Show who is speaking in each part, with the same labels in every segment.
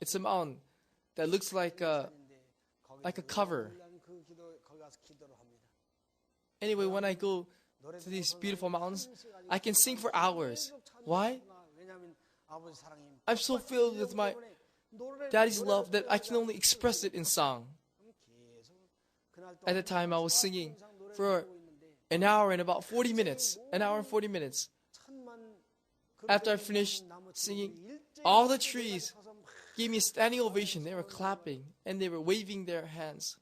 Speaker 1: It's a mountain that looks like a cover. Anyway, when I go to these beautiful mountains, I can sing for hours. Why? I'm so filled with my Daddy's love that I can only express it in song. At the time, I was singing for an hour and about 40 minutes. An hour and 40 minutes. After I finished singing, all the trees gave me a standing ovation. They were clapping and they were waving their hands.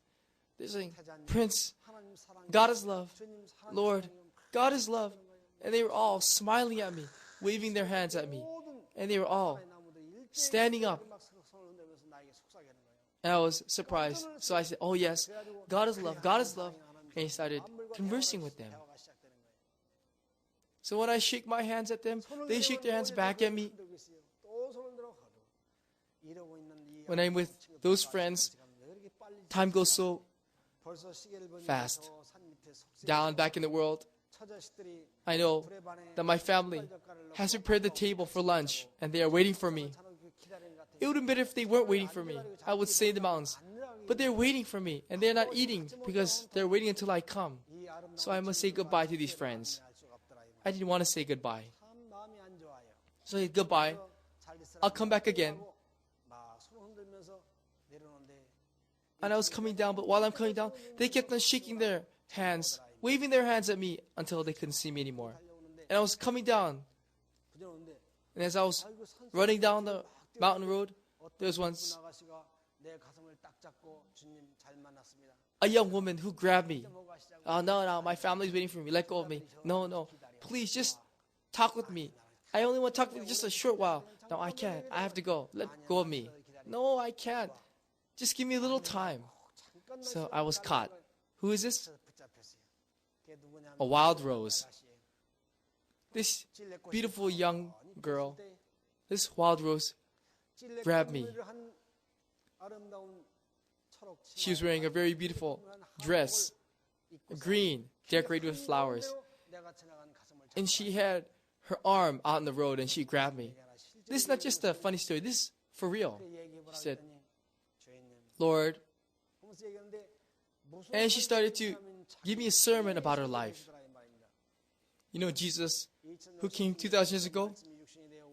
Speaker 1: They're saying, Prince, God is love. Lord, God is love. And they were all smiling at me, waving their hands at me. And they were all standing up. And I was surprised. So I said, oh yes, God is love, God is love. And he started conversing with them. So when I shake my hands at them, they shake their hands back at me. When I'm with those friends, time goes so fast. Down back in the world, I know that my family has prepared the table for lunch and they are waiting for me. It would have been better if they weren't waiting for me. I would stay in the mountains. But they're waiting for me and they're not eating because they're waiting until I come. So I must say goodbye to these friends. I didn't want to say goodbye. So I said goodbye. I'll come back again. And I was coming down, but while I'm coming down, they kept on shaking their hands, waving their hands at me until they couldn't see me anymore. And I was coming down. And as I was running down the mountain road, there was once a young woman who grabbed me. Oh, no, my family's waiting for me. Let go of me. No, please just talk with me. I only want to talk with you just a short while. No, I can't. I have to go. Let go of me. No, I can't. Just give me a little time. So I was caught. Who is this? A wild rose. This beautiful young girl, this wild rose, grabbed me. She was wearing a very beautiful dress, green, decorated with flowers. And she had her arm out on the road and she grabbed me. This is not just a funny story. This is for real. She said, Lord. And she started to give me a sermon about her life. You know Jesus, who came 2,000 years ago?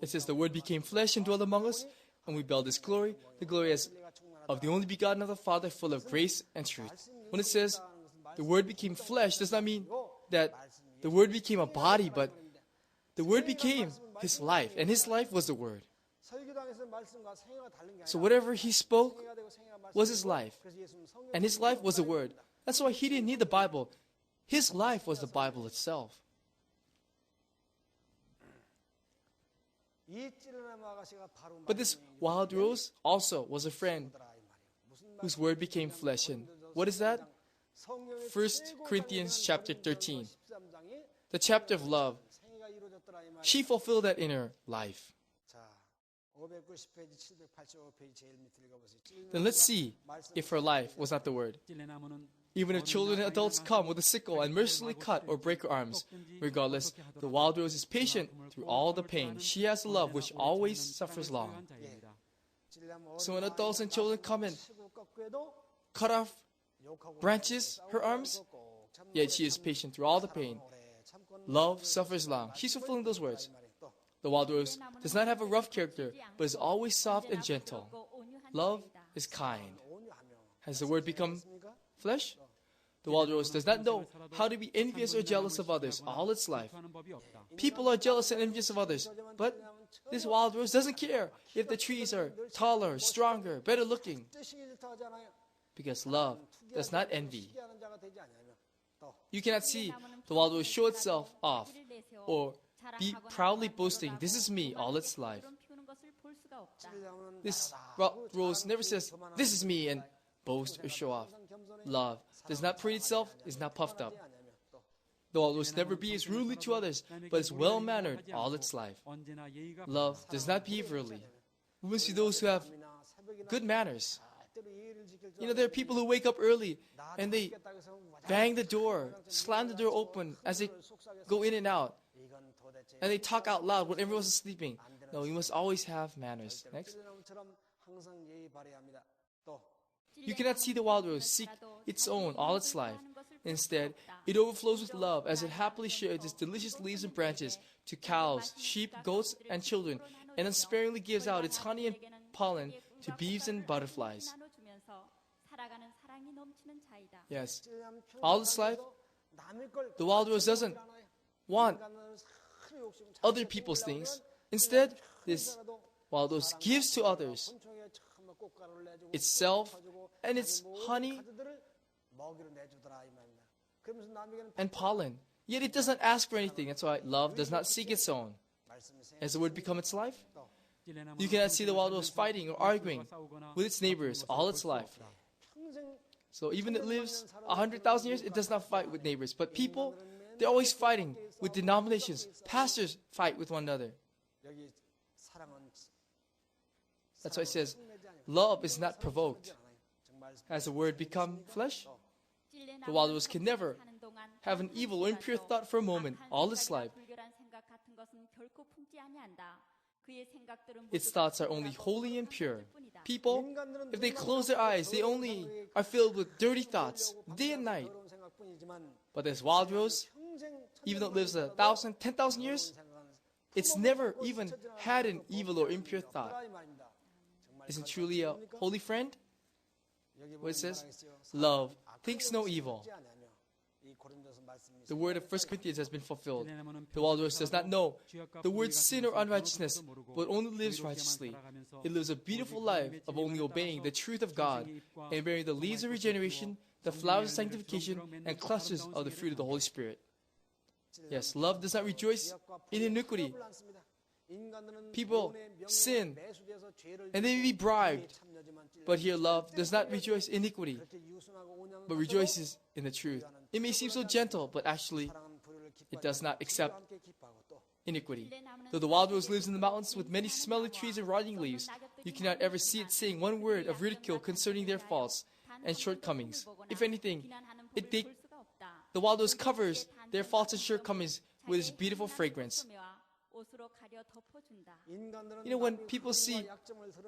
Speaker 1: It says the Word became flesh and dwelt among us, and we beheld His glory, the glory as of the only begotten of the Father, full of grace and truth. When it says the Word became flesh, does not mean that the Word became a body, but the Word became His life, and His life was the Word. So whatever He spoke was His life, and His life was the Word. That's why He didn't need the Bible. His life was the Bible itself. But this wild rose also was a friend whose word became flesh. And what is that? 1 Corinthians chapter 13. The chapter of love. She fulfilled that in her life. Then let's see if her life was not the word. Even if children and adults come with a sickle and mercilessly cut or break her arms, regardless, the wild rose is patient through all the pain. She has a love which always suffers long. So when adults and children come and cut off branches, her arms, yet she is patient through all the pain. Love suffers long. She's fulfilling those words. The wild rose does not have a rough character, but is always soft and gentle. Love is kind. Has the word become flesh? The wild rose does not know how to be envious or jealous of others all its life. People are jealous and envious of others, but this wild rose doesn't care if the trees are taller, stronger, better looking. Because love does not envy. You cannot see the wild rose show itself off or be proudly boasting, this is me all its life. This rose never says, this is me, and boast or show off. Love does not parade itself, is not puffed up. The wild rose never behaves rudely to others, but is well-mannered all its life. Love does not behave rudely. We must see those who have good manners. You know, there are people who wake up early and they bang the door, slam the door open as they go in and out. And they talk out loud when everyone else is sleeping. No, we must always have manners. Next. You cannot see the wild rose seek its own all its life. Instead, it overflows with love as it happily shares its delicious leaves and branches to cows, sheep, goats, and children, and unsparingly gives out its honey and pollen to bees and butterflies. Yes, all its life, the wild rose doesn't want other people's things. Instead, this wild rose gives to others itself and its honey and pollen. Yet it doesn't ask for anything. That's why love does not seek its own. Has the word become its life? You cannot see the wild rose fighting or arguing with its neighbors all its life. So even it lives 100,000 years, it does not fight with neighbors. But people, they're always fighting with denominations. Pastors fight with one another. That's why it says, love is not provoked. Has the word become flesh? The wild rose can never have an evil or impure thought for a moment all its life. Its thoughts are only holy and pure. People, if they close their eyes, they only are filled with dirty thoughts day and night. But this wild rose, even though it lives 1,000, 10,000 years, it's never even had an evil or impure thought. Isn't truly a holy friend? What it says? Love thinks no evil. The word of 1 Corinthians has been fulfilled. The wild rose does not know the word sin or unrighteousness, but only lives righteously. It lives a beautiful life of only obeying the truth of God and bearing the leaves of regeneration, the flowers of sanctification, and clusters of the fruit of the Holy Spirit. Yes, love does not rejoice in iniquity. People sin, and they may be bribed. But here love does not rejoice in iniquity, but rejoices in the truth. It may seem so gentle, but actually it does not accept iniquity. Though the wild rose lives in the mountains with many smelly trees and rotting leaves, you cannot ever see it saying one word of ridicule concerning their faults and shortcomings. If anything, the wild rose covers their faults and shortcomings with its beautiful fragrance. You know, when people see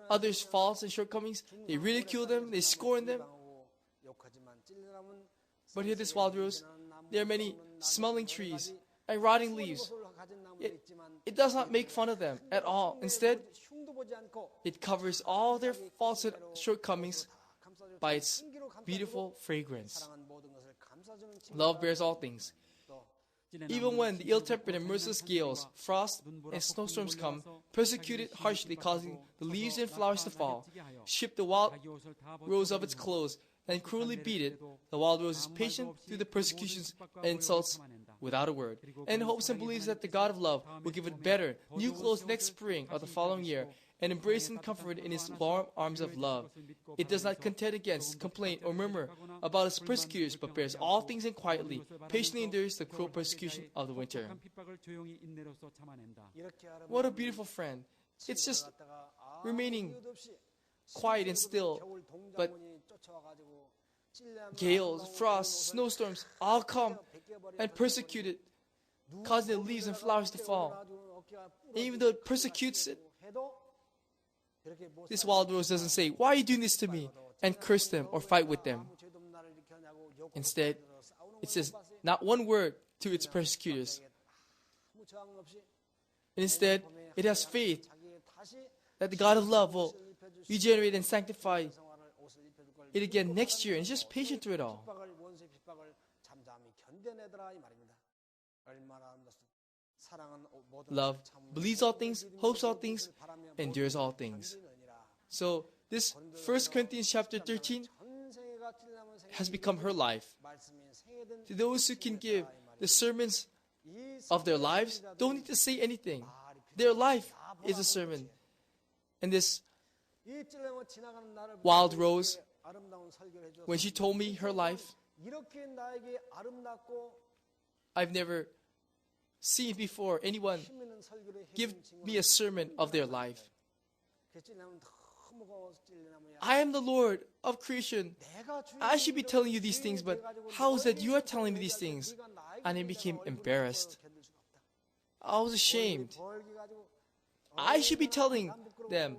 Speaker 1: others' faults and shortcomings, they ridicule them, they scorn them. But here, this wild rose, there are many smelling trees and rotting leaves. It does not make fun of them at all. Instead, it covers all their faults and shortcomings by its beautiful fragrance. Love bears all things. Even when the ill-tempered and merciless gales, frost, and snowstorms come, persecute it harshly, causing the leaves and flowers to fall, strip the wild rose of its clothes, and cruelly beat it, the wild rose is patient through the persecutions and insults without a word, and hopes and believes that the God of love will give it better, new clothes next spring or the following year, and embrace and comfort in his warm arms of love. It does not contend against, complain, or murmur about its persecutors, but bears all things and quietly, patiently endures the cruel persecution of the winter. What a beautiful friend. It's just remaining quiet and still, but gales, frosts, snowstorms all come and persecute it, causing the leaves and flowers to fall. And even though it persecutes it, this wild rose doesn't say, "Why are you doing this to me?" and curse them or fight with them. Instead, it says not one word to its persecutors. Instead, it has faith that the God of love will regenerate and sanctify it again next year, and it's just patient through it all. Love believes all things, hopes all things, endures all things. So this 1 Corinthians chapter 13 has become her life. To those who can give the sermons of their lives, don't need to say anything. Their life is a sermon. And this wild rose, when she told me her life, I've never seen before anyone give me a sermon of their life. I am the Lord of creation. I should be telling you these things, but how is it you are telling me these things? And I became embarrassed. I was ashamed. I should be telling them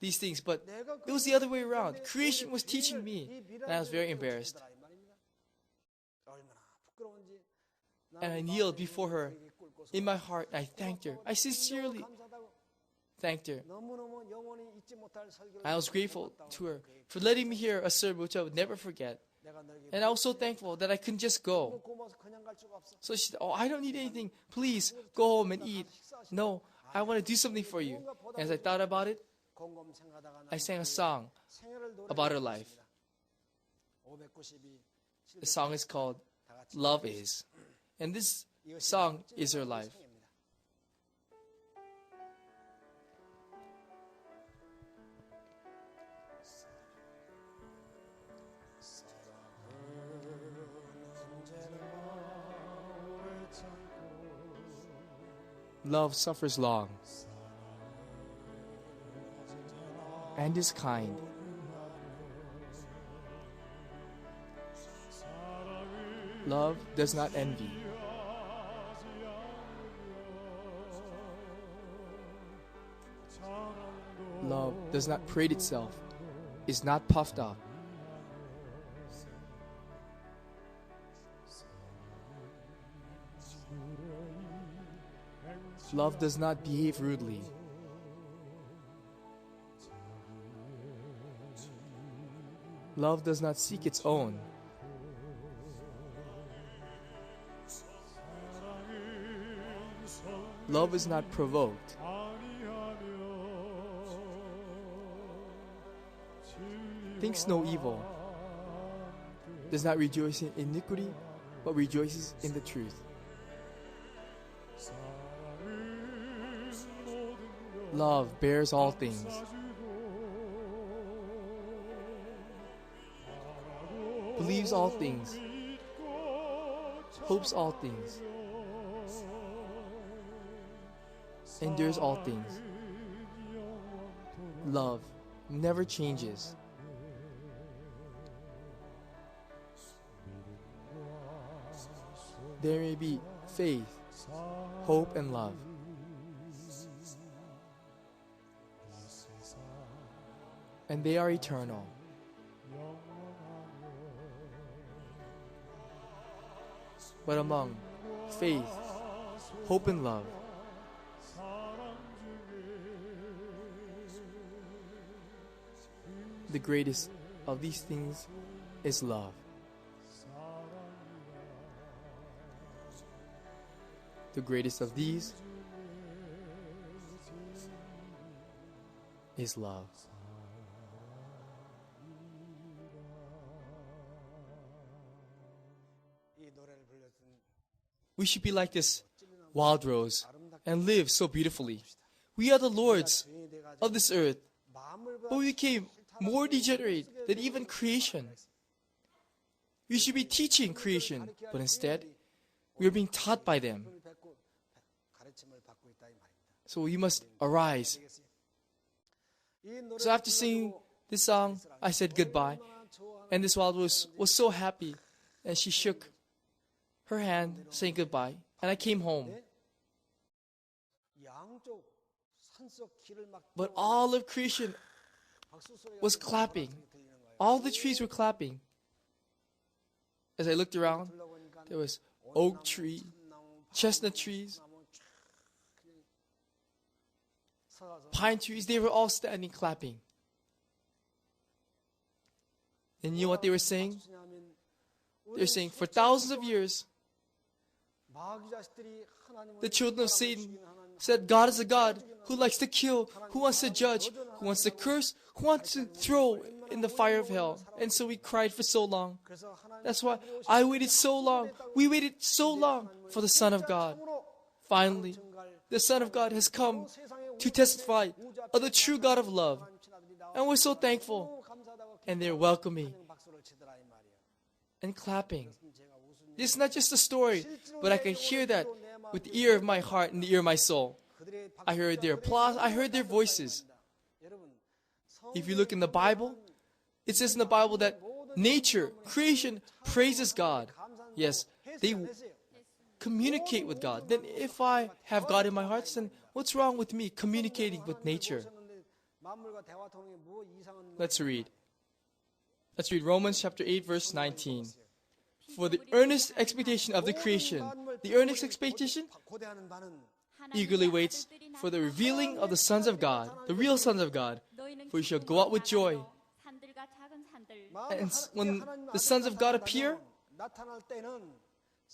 Speaker 1: these things, but it was the other way around. Creation was teaching me, and I was very embarrassed. And I kneeled before her. In my heart, I thanked her. I sincerely thanked her. I was grateful to her for letting me hear a sermon which I would never forget. And I was so thankful that I couldn't just go. So she said, "Oh, I don't need anything. Please go home and eat." "No, I want to do something for you." And as I thought about it, I sang a song about her life. The song is called "Love Is." And this song is her life. Love suffers long and is kind. Love does not envy. Love does not parade itself, is not puffed up. Love does not behave rudely. Love does not seek its own. Love is not provoked. Thinks no evil. Does not rejoice in iniquity, but rejoices in the truth. Love bears all things. Believes all things. Hopes all things. Endures all things. Love never changes. There may be faith, hope, and love. And they are eternal. But among faith, hope, and love, the greatest of these things is love. The greatest of these is love. We should be like this wild rose and live so beautifully. We are the lords of this earth, but we became more degenerate than even creation. We should be teaching creation, but instead, we are being taught by them. So we must arise. So after singing this song, I said goodbye, and this wild rose was so happy, and she shook her hand saying goodbye, and I came home. But all of creation was clapping. All the trees were clapping. As I looked around, there was oak tree, chestnut trees, pine trees. They were all standing clapping. And you know what they were saying? They were saying, for thousands of years, the children of Satan said God is a God who likes to kill, who wants to judge, who wants to curse, who wants to throw in the fire of hell. And so we cried for so long. That's why I waited so long. We waited so long for the Son of God. Finally, the Son of God has come to testify of the true God of love. And we're so thankful. And they're welcoming and clapping. This is not just a story, but I can hear that with the ear of my heart and the ear of my soul. I heard their applause. I heard their voices. If you look in the Bible, it says in the Bible that nature, creation, praises God. Yes, communicate with God. Then if I have God in my heart, then what's wrong with me communicating with nature? Let's read. Let's read Romans chapter 8, verse 19. For the earnest expectation of the creation, the earnest expectation eagerly waits for the revealing of the sons of God, the real sons of God, for you shall go out with joy. And when the sons of God appear,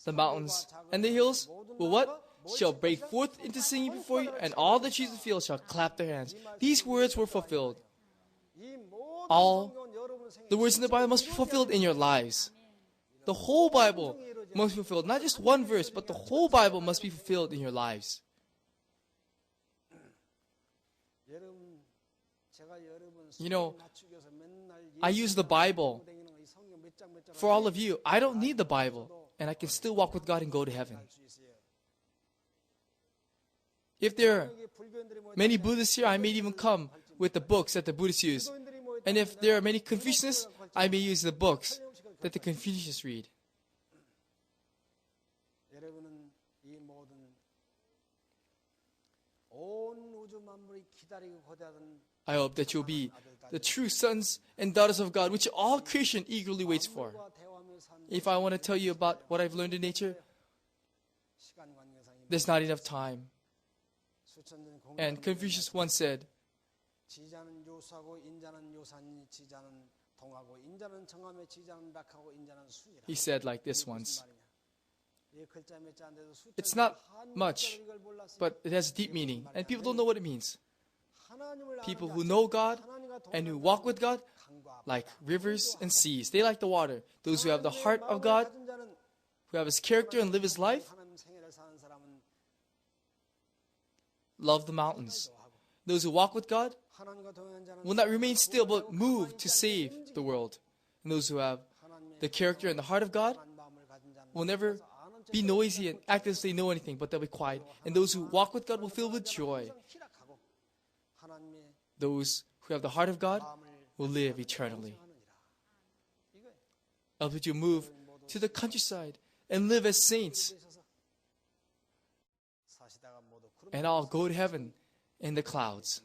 Speaker 1: the mountains and the hills will what? Shall break forth into singing before you, and all the trees of the field shall clap their hands. These words were fulfilled. All the words in the Bible must be fulfilled in your lives. The whole Bible must be fulfilled. Not just one verse, but the whole Bible must be fulfilled in your lives. You know, I use the Bible for all of you. I don't need the Bible, and I can still walk with God and go to heaven. If there are many Buddhists here, I may even come with the books that the Buddhists use. And if there are many Confucianists, I may use the books that the Confucianists read. I hope that you'll be the true sons and daughters of God, which all creation eagerly waits for. If I want to tell you about what I've learned in nature, there's not enough time. And Confucius once said, he said like this once, it's not much, but it has deep meaning, and people don't know what it means. People who know God and who walk with God like rivers and seas. They like the water. Those who have the heart of God, who have His character and live His life, love the mountains. Those who walk with God will not remain still but move to save the world. And those who have the character and the heart of God will never be noisy and act as if they know anything, but they'll be quiet. And those who walk with God will fill with joy. Those who have the heart of God will live eternally. I hope that you move to the countryside and live as saints. And I'll go to heaven in the clouds.